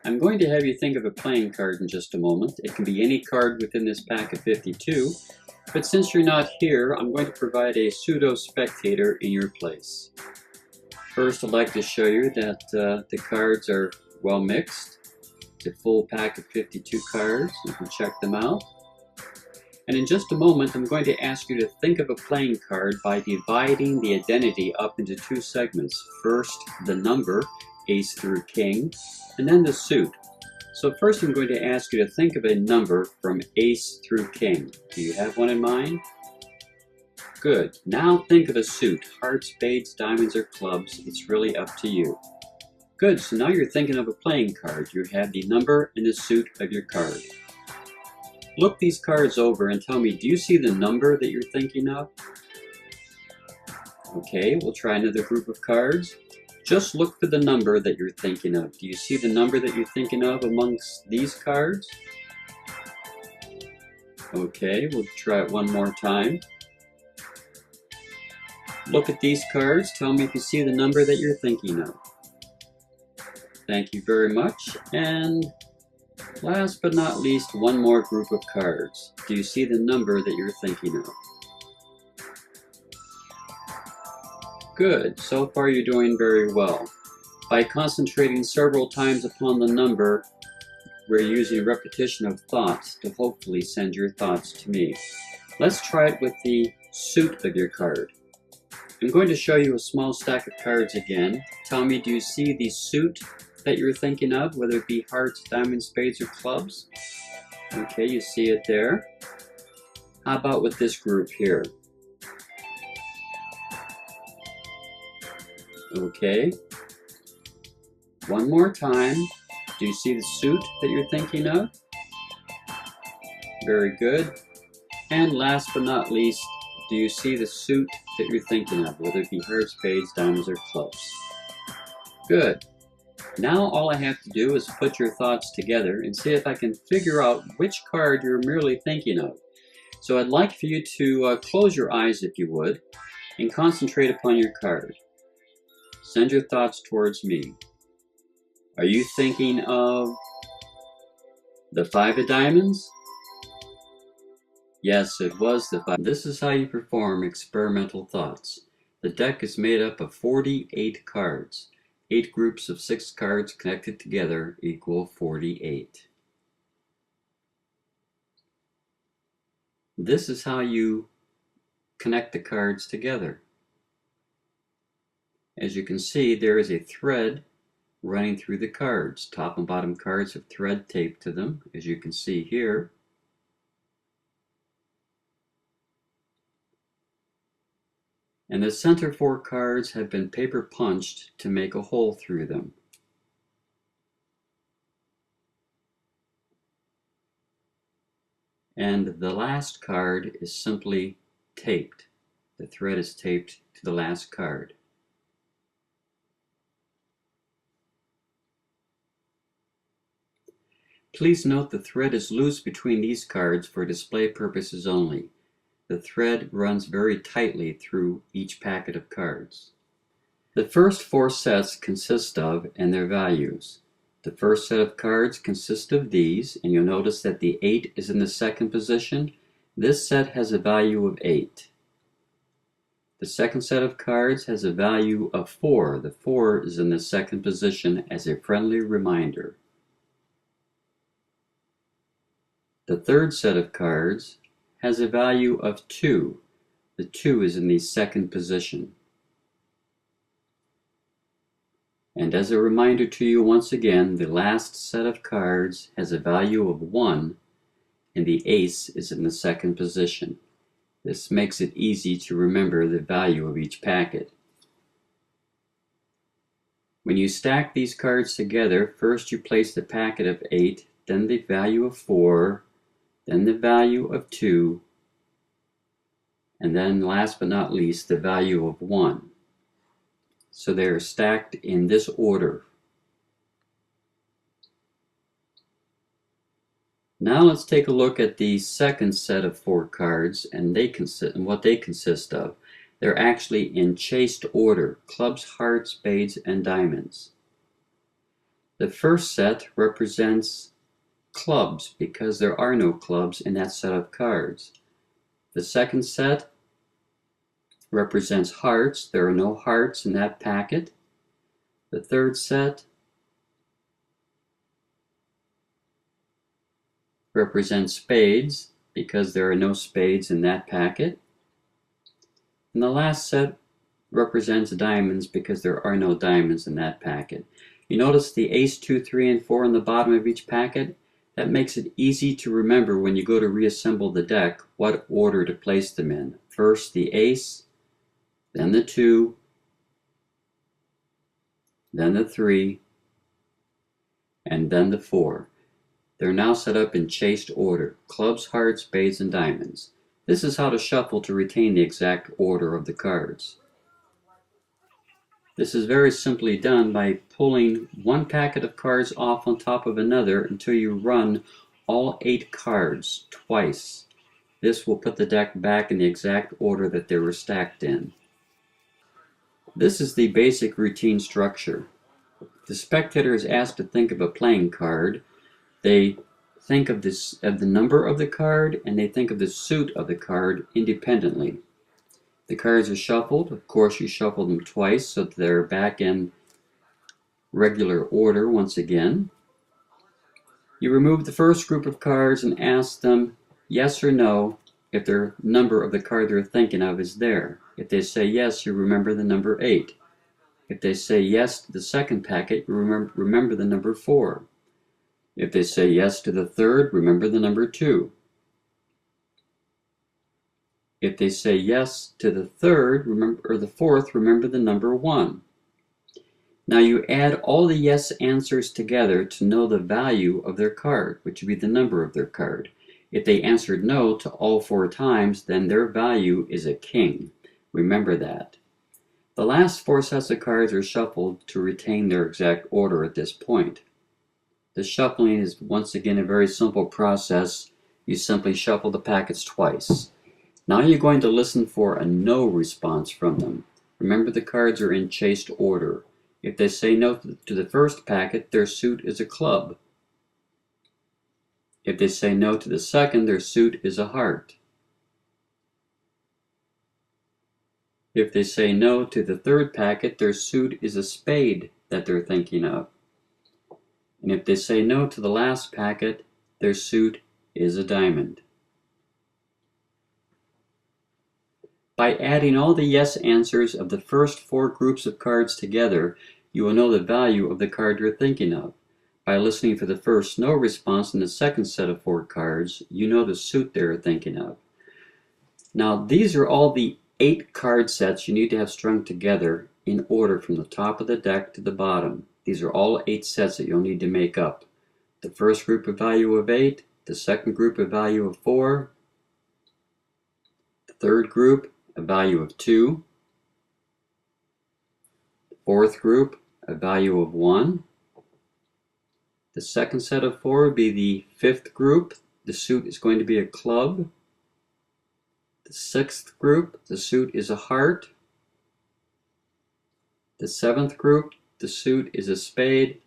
I'm going to have you think of a playing card in just a moment. It can be any card within this pack of 52, but since you're not here, I'm going to provide a pseudo-spectator in your place. First, I'd like to show you that the cards are well mixed. It's a full pack of 52 cards. You can check them out. And in just a moment, I'm going to ask you to think of a playing card by dividing the identity up into two segments. First, the number, ace through king, and then the suit. So first I'm going to ask you to think of a number from ace through king. Do you have one in mind? Good. Now think of a suit, hearts, spades, diamonds, or clubs. It's really up to you. Good, so now you're thinking of a playing card. You have the number and the suit of your card. Look these cards over and tell me, do you see the number that you're thinking of? Okay, we'll try another group of cards. Just look for the number that you're thinking of. Do you see the number that you're thinking of amongst these cards? Okay, we'll try it one more time. Look at these cards. Tell me if you see the number that you're thinking of. Thank you very much. And last but not least, one more group of cards. Do you see the number that you're thinking of? Good. So far you're doing very well. By concentrating several times upon the number, we're using repetition of thoughts to hopefully send your thoughts to me. Let's try it with the suit of your card. I'm going to show you a small stack of cards again. Tell me, do you see the suit that you're thinking of, whether it be hearts, diamonds, spades, or clubs? Okay, you see it there. How about with this group here? Okay. One more time. Do you see the suit that you're thinking of? Very good. And last but not least, do you see the suit that you're thinking of, whether it be hearts, spades, diamonds, or clubs? Good. Now all I have to do is put your thoughts together and see if I can figure out which card you're merely thinking of. So I'd like for you to close your eyes, if you would, and concentrate upon your card. Send your thoughts towards me. Are you thinking of the 5 of diamonds? Yes, it was the 5. This is how you perform experimental thoughts. The deck is made up of 48 cards. 8 groups of 6 cards connected together equal 48. This is how you connect the cards together. As you can see, there is a thread running through the cards. Top and bottom cards have thread taped to them, as you can see here. And the center 4 cards have been paper punched to make a hole through them. And the last card is simply taped. The thread is taped to the last card. Please note the thread is loose between these cards for display purposes only. The thread runs very tightly through each packet of cards. The first 4 sets consist of and their values. The first set of cards consists of these, and you'll notice that the 8 is in the second position. This set has a value of 8. The second set of cards has a value of 4. The 4 is in the second position as a friendly reminder. The third set of cards has a value of 2. The 2 is in the second position. And as a reminder to you once again, the last set of cards has a value of 1, and the ace is in the second position. This makes it easy to remember the value of each packet. When you stack these cards together, first you place the packet of 8, then the value of 4, then the value of 2, and then last but not least, the value of 1. So they are stacked in this order. Now let's take a look at the second set of 4 cards and what they consist of. They're actually in chaste order: clubs, hearts, spades, and diamonds. The first set represents clubs because there are no clubs in that set of cards. The second set represents hearts. There are no hearts in that packet. The third set represents spades because there are no spades in that packet. And the last set represents diamonds because there are no diamonds in that packet. You notice the ace, 2, 3, and 4 on the bottom of each packet? That makes it easy to remember when you go to reassemble the deck what order to place them in. First the ace, then the 2, then the 3, and then the 4. They're now set up in chased order: clubs, hearts, spades, and diamonds. This is how to shuffle to retain the exact order of the cards. This is very simply done by pulling one packet of cards off on top of another until you run all 8 cards twice. This will put the deck back in the exact order that they were stacked in. This is the basic routine structure. The spectator is asked to think of a playing card. They think of the number of the card, and they think of the suit of the card independently. The cards are shuffled. Of course, you shuffle them twice so that they're back in regular order once again. You remove the first group of cards and ask them yes or no if their number of the card they're thinking of is there. If they say yes, you remember the number 8. If they say yes to the second packet, you remember the number 4. If they say yes to the third, remember the number 2. If they say yes to the third, or the fourth, remember the number 1. Now you add all the yes answers together to know the value of their card, which would be the number of their card. If they answered no to all 4 times, then their value is a king. Remember that. The last 4 sets of cards are shuffled to retain their exact order at this point. The shuffling is once again a very simple process. You simply shuffle the packets twice. Now you're going to listen for a no response from them. Remember, the cards are in chased order. If they say no to the first packet, their suit is a club. If they say no to the second, their suit is a heart. If they say no to the third packet, their suit is a spade that they're thinking of. And if they say no to the last packet, their suit is a diamond. By adding all the yes answers of the first 4 groups of cards together, you will know the value of the card you're thinking of. By listening for the first no response in the second set of 4 cards, you know the suit they're thinking of. Now, these are all the 8 card sets you need to have strung together in order from the top of the deck to the bottom. These are all 8 sets that you'll need to make up. The first group, a value of 8. The second group, a value of 4. The third group, a value of 2. The fourth group, a value of 1. The second set of 4 would be the 5th group. The suit is going to be a club. The 6th group, the suit is a heart. The 7th group, the suit is a spade.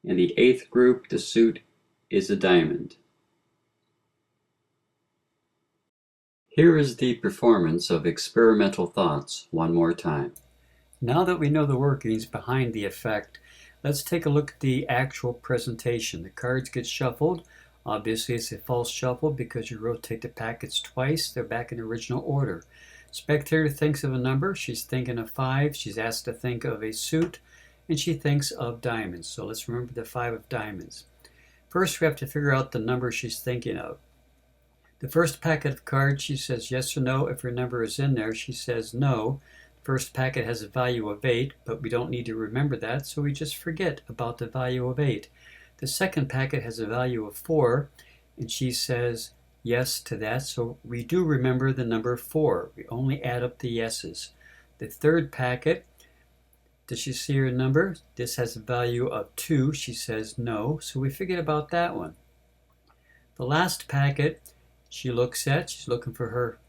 And the 8th group, the suit is a diamond. Here is the performance of experimental thoughts one more time. Now that we know the workings behind the effect, let's take a look at the actual presentation. The cards get shuffled. Obviously, it's a false shuffle because you rotate the packets twice. They're back in original order. Spectator thinks of a number. She's thinking of 5. She's asked to think of a suit, and she thinks of diamonds. So let's remember the 5 of diamonds. First, we have to figure out the number she's thinking of. The first packet of cards, she says yes or no. If her number is in there, she says no. The first packet has a value of 8, but we don't need to remember that, so we just forget about the value of 8. The second packet has a value of 4, and she says yes to that, so we do remember the number 4. We only add up the yeses. The third packet, does she see her number? This has a value of 2. She says no, so we forget about that one. The last packet she looks at, she's looking for her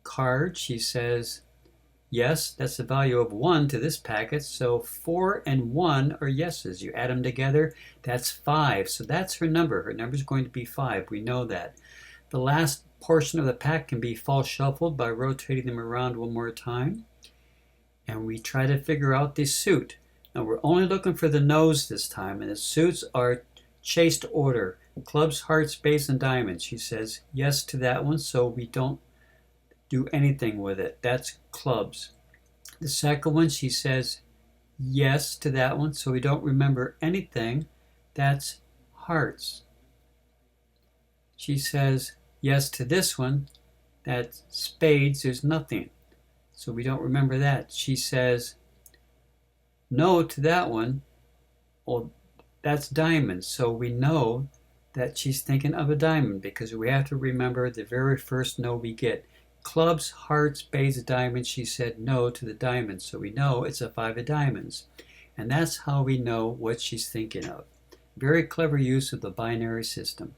card. She says yes, that's the value of 1 to this packet. So 4 and 1 are yeses. You add them together, that's 5. So that's her number. Her number is going to be 5. We know that. The last portion of the pack can be false shuffled by rotating them around one more time. And we try to figure out the suit. Now we're only looking for the nose this time, and the suits are chased order. Clubs, hearts, spades, and diamonds. She says yes to that one, so we don't do anything with it. That's clubs. The second one, she says yes to that one, so we don't remember anything. That's hearts. She says yes to this one. That's spades. There's nothing, so we don't remember that. She says no to that one. Well, that's diamonds, so we know that she's thinking of a diamond because we have to remember the very first no we get. Clubs, hearts, spades, diamonds. She said no to the diamonds, so we know it's a 5 of diamonds. And that's how we know what she's thinking of. Very clever use of the binary system.